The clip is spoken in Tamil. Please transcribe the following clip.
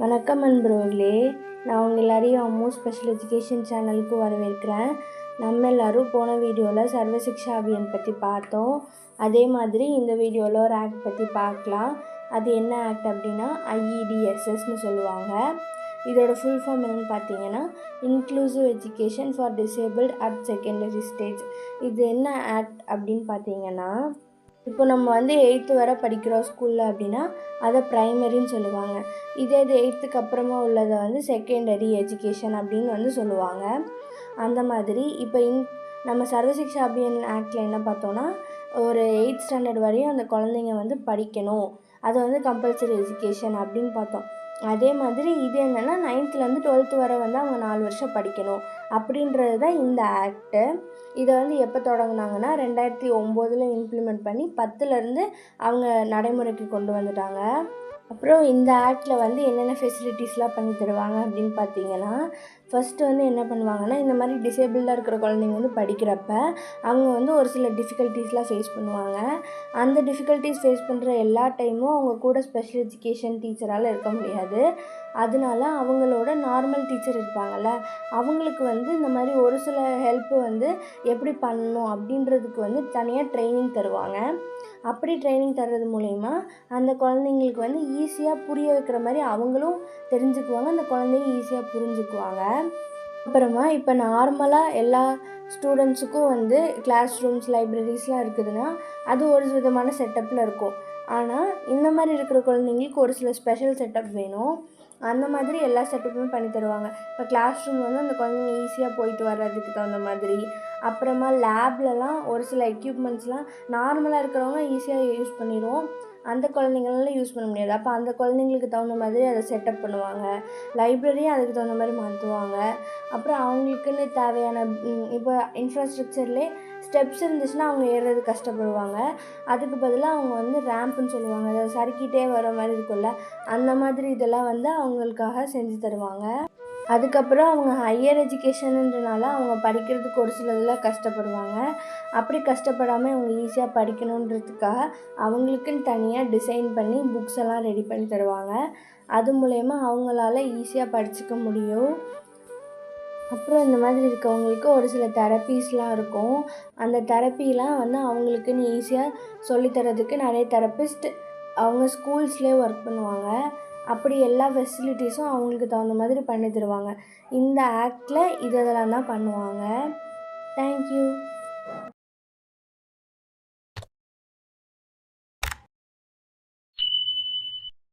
வணக்கம் நண்பர்களே, நான் உங்கள் எல்லாரையும் அம்மு ஸ்பெஷல் எஜுகேஷன் சேனலுக்கு வரவேற்கிறேன். நம்ம எல்லோரும் போன வீடியோவில் சர்வ சிக்ஷா அபியான் பற்றி பார்த்தோம். அதே மாதிரி இந்த வீடியோவில் ஒரு ஆக்ட் பற்றி பார்க்கலாம். அது என்ன ஆக்ட் அப்படின்னா IEDSSன்னு சொல்லுவாங்க. இதோட ஃபுல் ஃபார்ம் என்னென்னு பார்த்தீங்கன்னா inclusive education for disabled at secondary stage. இது என்ன ஆக்ட் அப்படின்னு பார்த்தீங்கன்னா, இப்போ நம்ம 8th வரை படிக்கிறோம் ஸ்கூலில் அப்படின்னா அதை ப்ரைமரின்னு சொல்லுவாங்க. இதே இது 8th அப்புறமா உள்ளதை செகண்டரி எஜுகேஷன் அப்படின்னு சொல்லுவாங்க. அந்த மாதிரி இப்போ நம்ம சர்வ சிக்ஷா அபியான் ஆக்டில் என்ன பார்த்தோன்னா, ஒரு 8th ஸ்டாண்டர்ட் வரையும் அந்த குழந்தைங்க படிக்கணும், அது கம்பல்சரி எஜுகேஷன் அப்படின்னு பார்த்தோம். அதே மாதிரி இது என்னென்னா 9th 12th வரை அவங்க 4 வருஷம் படிக்கணும் அப்படின்றது தான் இந்த ஆக்டு. இதை எப்போ தொடங்கினாங்கன்னா 2009 இம்ப்ளிமெண்ட் பண்ணி 10லேருந்து அவங்க நடைமுறைக்கு கொண்டு வந்துட்டாங்க. அப்புறம் இந்த ஆக்டில் என்னென்ன ஃபெசிலிட்டிஸ்லாம் பண்ணி தருவாங்க அப்படின்னு பார்த்தீங்கன்னா, ஃபஸ்ட்டு என்ன பண்ணுவாங்கன்னா, இந்த மாதிரி டிசேபிளாக இருக்கிற குழந்தைங்க படிக்கிறப்ப அவங்க ஒரு சில டிஃபிகல்ட்டிஸ்லாம் ஃபேஸ் பண்ணுவாங்க. அந்த டிஃபிகல்ட்டிஸ் ஃபேஸ் பண்ணுற எல்லா டைமும் அவங்க கூட ஸ்பெஷல் எஜுகேஷன் டீச்சரால் இருக்க முடியாது. அதனால அவங்களோட நார்மல் டீச்சர் இருப்பாங்கள்ல, அவங்களுக்கு இந்த மாதிரி ஒரு சில ஹெல்ப்பு எப்படி பண்ணணும் அப்படின்றதுக்கு தனியாக ட்ரைனிங் தருவாங்க. அப்படி ட்ரைனிங் தர்றது மூலயமா அந்த குழந்தைங்களுக்கு ஈஸியாக புரிய வைக்கிற மாதிரி அவங்களும் தெரிஞ்சுக்குவாங்க, அந்த குழந்தையும் ஈஸியாக புரிஞ்சுக்குவாங்க. அப்புறமா இப்போ நார்மலாக எல்லா ஸ்டூடெண்ட்ஸுக்கும் கிளாஸ் ரூம்ஸ், லைப்ரரிஸ்லாம் இருக்குதுன்னா அது ஒரு விதமான செட்டப்பில் இருக்கும். ஆனால் இந்த மாதிரி இருக்கிற குழந்தைங்களுக்கு ஒரு சில ஸ்பெஷல் செட்டப் வேணும். அந்த மாதிரி எல்லா செட்டப்புமே பண்ணி தருவாங்க. இப்போ கிளாஸ் ரூம் அந்த குழந்தைங்க ஈஸியாக போயிட்டு வர்றதுக்கு தகுந்த மாதிரி, அப்புறமா லேப்லலாம் ஒரு சில எக்யூப்மெண்ட்ஸ்லாம் நார்மலாக இருக்கிறவங்க ஈஸியாக யூஸ் பண்ணிடுவோம், அந்த குழந்தைங்களால யூஸ் பண்ண முடியாது. அப்போ அந்த குழந்தைங்களுக்கு தகுந்த மாதிரி அதை செட்டப் பண்ணுவாங்க. லைப்ரரியும் அதுக்கு தகுந்த மாதிரி மாற்றுவாங்க. அப்புறம் அவங்களுக்குன்னு தேவையான இப்போ இன்ஃப்ராஸ்ட்ரக்சர்லேயே ஸ்டெப்ஸ் இருந்துச்சுன்னா அவங்க ஏறுறது கஷ்டப்படுவாங்க. அதுக்கு பதிலாக அவங்க ரேம்ப்புன்னு சொல்லுவாங்க, அதை சறுக்கிட்டே வர மாதிரி இருக்கும்ல, அந்த மாதிரி இதெல்லாம் அவங்களுக்காக செஞ்சு தருவாங்க. அதுக்கப்புறம் அவங்க ஹையர் எஜுகேஷனுன்றனால அவங்க படிக்கிறதுக்கு ஒரு சிலதில் கஷ்டப்படுவாங்க. அப்படி கஷ்டப்படாமல் அவங்க ஈஸியாக படிக்கணுன்றதுக்காக அவங்களுக்குன்னு தனியாக டிசைன் பண்ணி புக்ஸ் எல்லாம் ரெடி பண்ணி தருவாங்க. அது மூலயமா அவங்களால ஈஸியாக படிச்சுக்க முடியும். அப்புறம் இந்த மாதிரி இருக்கவங்களுக்கு ஒரு சில தெரப்பீஸ்லாம் இருக்கும். அந்த தெரப்பிலாம் அவங்களுக்குன்னு ஈஸியாக சொல்லித்தரதுக்கு நிறைய தெரப்பிஸ்ட் அவங்க ஸ்கூல்ஸ்லேயே ஒர்க் பண்ணுவாங்க. அப்படி எல்லா ஃபெசிலிட்டிஸும் அவங்களுக்கு தகுந்த மாதிரி பண்ணி தருவாங்க. இந்த ஆக்டில் இதெல்லாம் தான் பண்ணுவாங்க. தேங்க்யூ.